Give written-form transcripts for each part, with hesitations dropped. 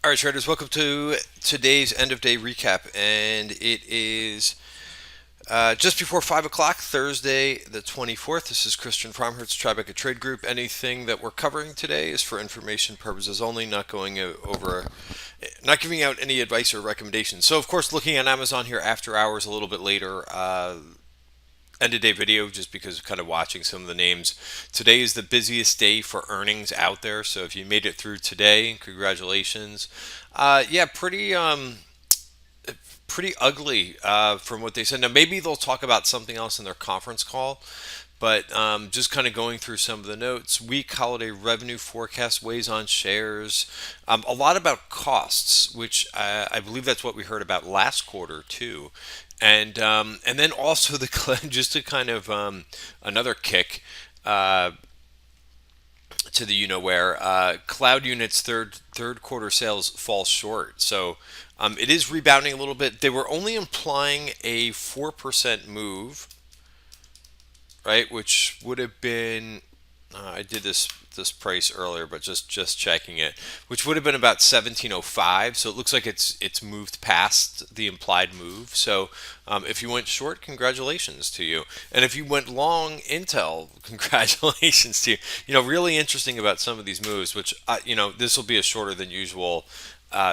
All right, traders, welcome to today's end of day recap. And it is just before 5 o'clock, Thursday, the 24th. This is Christian from Hertz Tribeca Trade Group. Anything that we're covering today is for information purposes only, not giving out any advice or recommendations. So, of course, looking at Amazon here after hours a little bit later. End of day video just because of kind of watching some of the names. Today is the busiest day for earnings out there, so if you made it through today, congratulations. Yeah, pretty ugly from what they said. Now maybe they'll talk about something else in their conference call, but just kind of going through some of the notes. Weak holiday revenue forecast weighs on shares. A lot about costs, which I believe that's what we heard about last quarter too. And then also just to kind of another kick to the where cloud units third quarter sales fall short. So it is rebounding a little bit. They were only implying a 4% move, right? Which would have been I did this price earlier, but just checking it, which would have been about 1705. So it looks like it's moved past the implied move. So if you went short, congratulations to you, and if you went long Intel, congratulations to you. Really interesting about some of these moves, which this will be a shorter than usual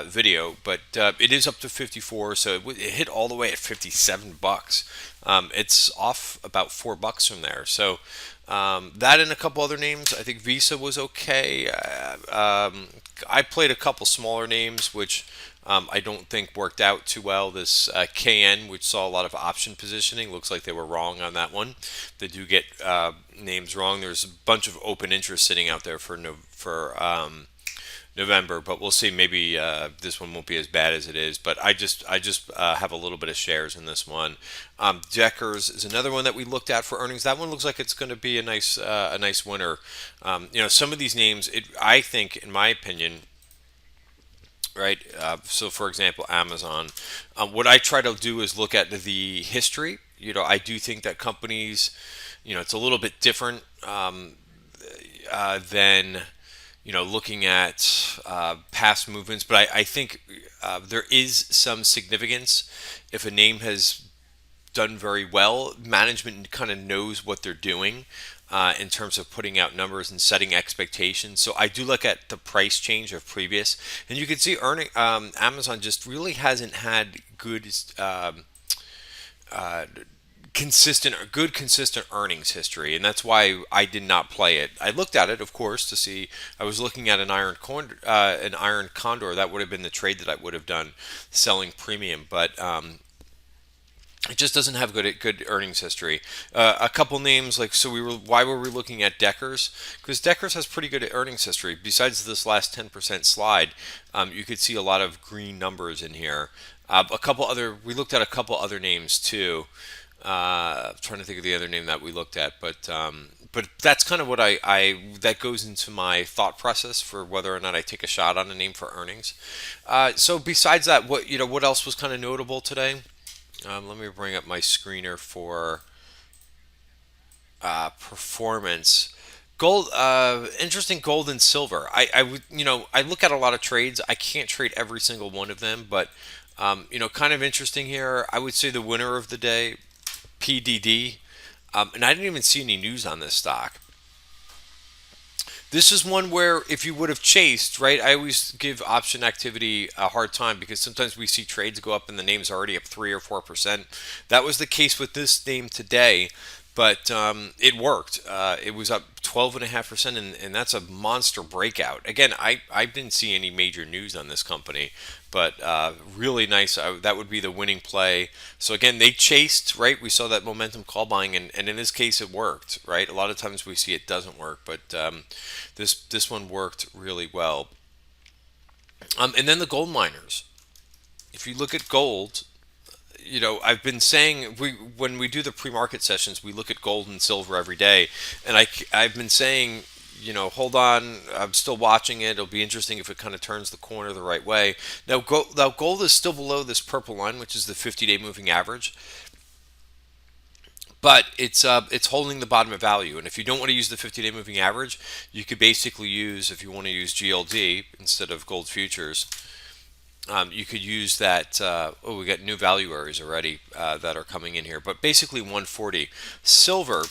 video, but it is up to 54, so it hit all the way at 57 bucks. It's off about $4 from there. So that and a couple other names. I think Visa was okay. I played a couple smaller names, which I don't think worked out too well. This KN, which saw a lot of option positioning, looks like they were wrong on that one. They do get names wrong. There's a bunch of open interest sitting out there for November, but we'll see. Maybe this one won't be as bad as it is. But I just have a little bit of shares in this one. Deckers is another one that we looked at for earnings. That one looks like it's going to be a nice winner. Some of these names, I think, in my opinion, right? So, for example, Amazon. What I try to do is look at the history. I do think that companies, it's a little bit different than looking at past movements, but I think there is some significance if a name has done very well. Management kind of knows what they're doing in terms of putting out numbers and setting expectations. So I do look at the price change of previous, and you can see earning Amazon just really hasn't had uh, consistent earnings history, and that's why I did not play it. I looked at it, of course, to see. I was looking at an iron condor. That would have been the trade that I would have done, selling premium, but it just doesn't have good earnings history. A couple names why were we looking at Deckers? Because Deckers has pretty good earnings history. Besides this last 10% slide, you could see a lot of green numbers in here. We looked at a couple other names too. I'm trying to think of the other name that we looked at, but that's kind of what that goes into my thought process for whether or not I take a shot on a name for earnings. So besides that, what else was kind of notable today? Let me bring up my screener for performance. Gold, interesting gold and silver. I look at a lot of trades. I can't trade every single one of them, but kind of interesting here. I would say the winner of the day, PDD, and I didn't even see any news on this stock. This is one where if you would have chased, right? I always give option activity a hard time because sometimes we see trades go up and the name's already up 3 or 4%. That was the case with this name today, but it worked. It was up 12.5%, and that's a monster breakout. Again, I didn't see any major news on this company, but really nice. That would be the winning play. So again, they chased, right? We saw that momentum call buying, and in this case, it worked, right? A lot of times we see it doesn't work, but this one worked really well. And then the gold miners. If you look at gold, I've been saying when we do the pre-market sessions, we look at gold and silver every day, and I've been saying, hold on, I'm still watching it. It'll be interesting if it kind of turns the corner the right way. Now, gold is still below this purple line, which is the 50-day moving average, but it's holding the bottom of value. And if you don't want to use the 50-day moving average, you could basically use, if you want to use GLD instead of gold futures, You could use that. Oh, we got new value areas already that are coming in here, but basically 140. Silver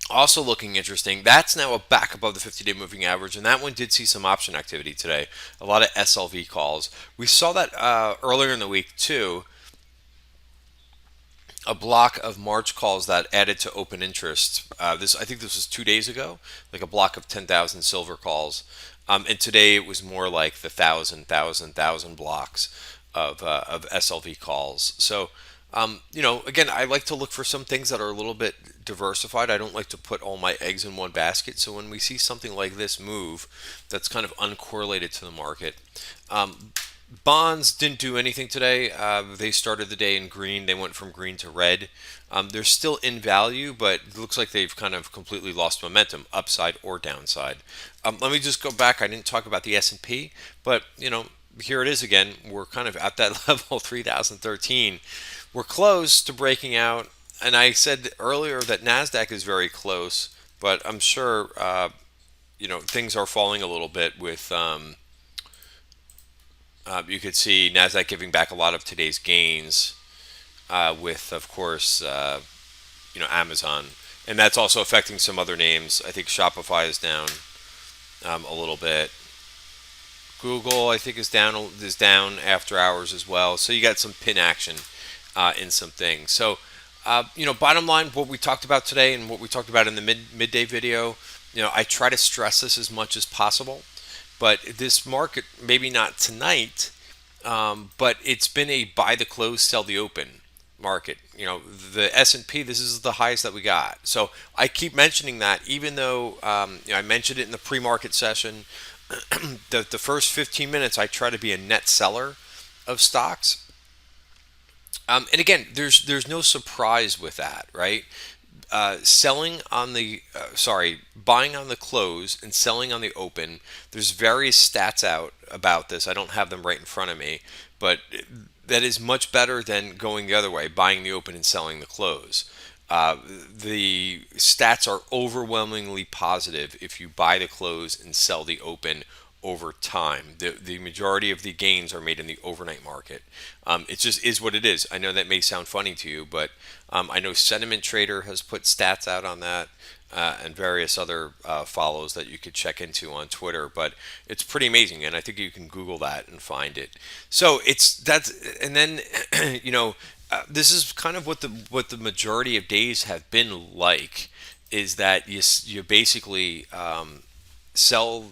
also looking interesting. That's now back above the 50-day moving average, and that one did see some option activity today. A lot of SLV calls. We saw that earlier in the week too. A block of March calls that added to open interest. I think this was 2 days ago, like a block of 10,000 silver calls, and today it was more like the thousand blocks of SLV calls. So, again, I like to look for some things that are a little bit diversified. I don't like to put all my eggs in one basket. So when we see something like this move, that's kind of uncorrelated to the market. Bonds didn't do anything today. They started the day in green. They went from green to red. They're still in value, but it looks like they've kind of completely lost momentum, upside or downside. Let me just go back. I didn't talk about the S&P, but here it is again. We're kind of at that level, 3013. We're close to breaking out, and I said earlier that Nasdaq is very close, but I'm sure things are falling a little bit with. You could see Nasdaq giving back a lot of today's gains, with, of course, Amazon, and that's also affecting some other names. I think Shopify is down a little bit. Google, I think, is down after hours as well. So you got some pin action in some things. So, bottom line, what we talked about today and what we talked about in the midday video. I try to stress this as much as possible. But this market, maybe not tonight, but it's been a buy the close, sell the open market. The S&P, this is the highest that we got. So I keep mentioning that, even though I mentioned it in the pre-market session. The first 15 minutes, I try to be a net seller of stocks. And again, there's no surprise with that, right? Buying on the close and selling on the open. There's various stats out about this. I don't have them right in front of me, but that is much better than going the other way, buying the open and selling the close. The stats are overwhelmingly positive if you buy the close and sell the open over time. The majority of the gains are made in the overnight market. It just is what it is. I know that may sound funny to you, but I know Sentiment Trader has put stats out on that, and various other follows that you could check into on Twitter. But it's pretty amazing, and I think you can Google that and find it. So and then this is kind of what the majority of days have been like, is that you basically sell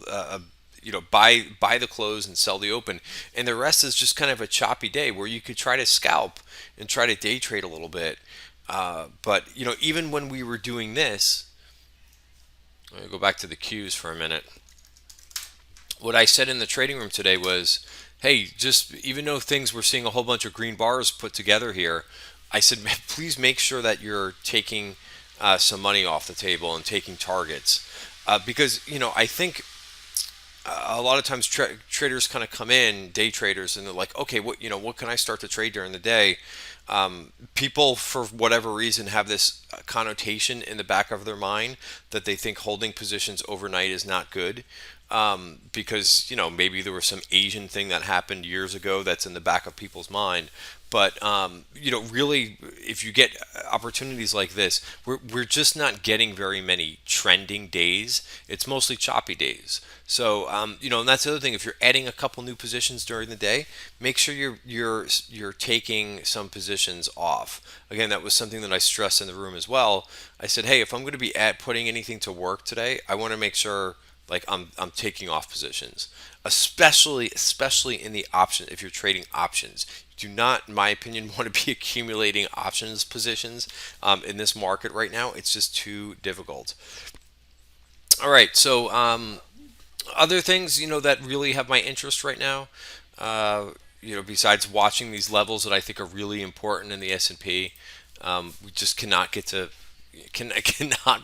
buy the close and sell the open, and the rest is just kind of a choppy day where you could try to scalp and try to day trade a little bit. But even when we were doing this, let me go back to the cues for a minute. What I said in the trading room today was, hey, just even though we're seeing a whole bunch of green bars put together here, I said, please make sure that you're taking some money off the table and taking targets, because I think a lot of times traders kind of come in, day traders, and they're like, okay, what can I start to trade during the day? People, for whatever reason, have this connotation in the back of their mind that they think holding positions overnight is not good, because maybe there was some Asian thing that happened years ago that's in the back of people's mind. But really, if you get opportunities like this, we're just not getting very many trending days. It's mostly choppy days. So and that's the other thing. If you're adding a couple new positions during the day, make sure you're taking some positions off. Again, that was something that I stressed in the room as well. I said, hey, if I'm going to be putting anything to work today, I want to make sure, like, I'm taking off positions, especially in the option. If you're trading options, you do not, in my opinion, want to be accumulating options positions in this market right now. It's just too difficult. All right, so other things that really have my interest right now, besides watching these levels that I think are really important in the S&P, we just cannot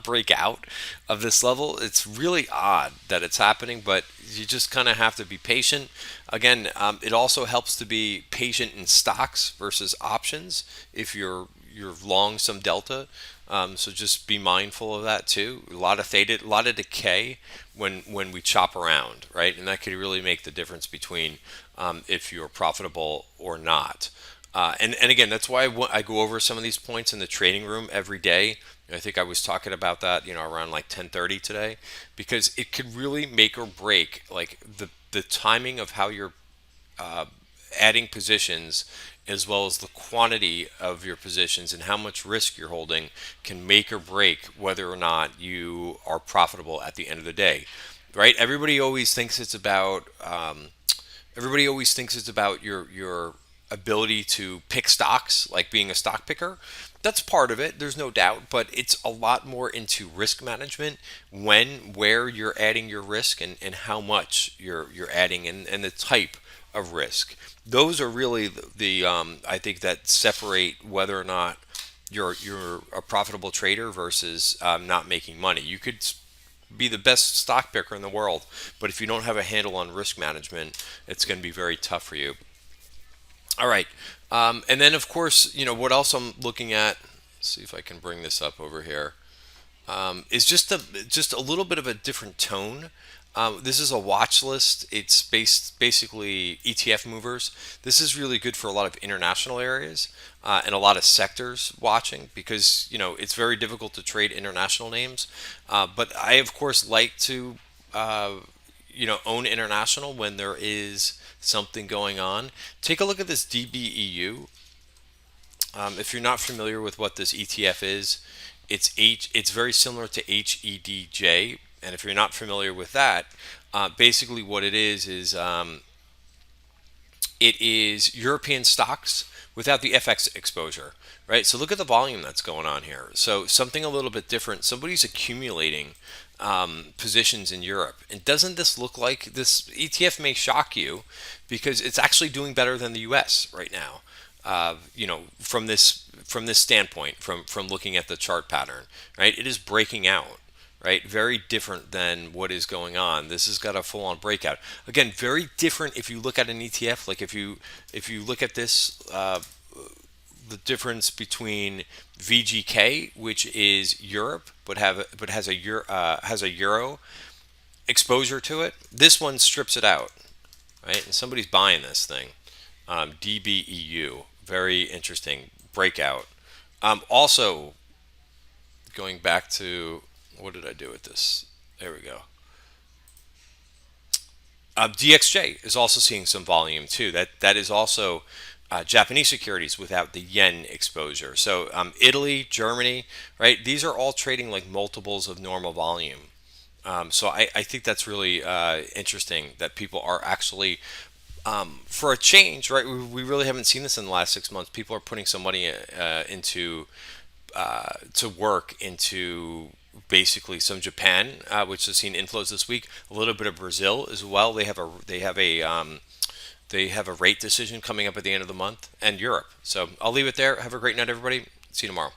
break out of this level. It's really odd that it's happening, but you just kind of have to be patient. Again, it also helps to be patient in stocks versus options if you're you're long some delta. So just be mindful of that too. A lot of theta, a lot of decay when we chop around, right? And that could really make the difference between if you're profitable or not. And again, that's why I go over some of these points in the trading room every day. I think I was talking about that, around like 10:30 today, because it could really make or break like the timing of how you're adding positions, as well as the quantity of your positions and how much risk you're holding, can make or break whether or not you are profitable at the end of the day, right? Everybody always thinks it's about your ability to pick stocks, like being a stock picker. That's part of it, there's no doubt, but it's a lot more into risk management, where you're adding your risk, and how much you're adding, and the type of risk. Those are really the I think that separate whether or not you're a profitable trader versus not making money. You could be the best stock picker in the world, but if you don't have a handle on risk management, it's going to be very tough for you. All right, and then of course, what else I'm looking at. Let's see if I can bring this up over here. Is just a little bit of a different tone. This is a watch list. It's basically ETF movers. This is really good for a lot of international areas and a lot of sectors watching, because it's very difficult to trade international names. But I of course like to own international when there is something going on. Take a look at this DBEU. If you're not familiar with what this ETF is, it's very similar to HEDJ. And if you're not familiar with that, basically what it is European stocks without the FX exposure, right? So look at the volume that's going on here. So something a little bit different. Somebody's accumulating positions in Europe. And doesn't this look like this ETF may shock you, because it's actually doing better than the US right now? From this standpoint, from looking at the chart pattern, right? It is breaking out, right? Very different than what is going on. This has got a full-on breakout. Again, very different if you look at an ETF. Like if you look at this, the difference between VGK, which is Europe, but has a euro exposure to it. This one strips it out, right? And somebody's buying this thing. DBEU, very interesting breakout. Also, going back to, what did I do with this? There we go. DXJ is also seeing some volume too. That is also Japanese securities without the yen exposure. So Italy, Germany, right? These are all trading like multiples of normal volume. So I think that's really interesting that people are actually, for a change, right? We really haven't seen this in the last 6 months. People are putting some money into to work into basically some Japan, which has seen inflows this week. A little bit of Brazil as well. They have a rate decision coming up at the end of the month, and Europe. So I'll leave it there. Have a great night, everybody. See you tomorrow.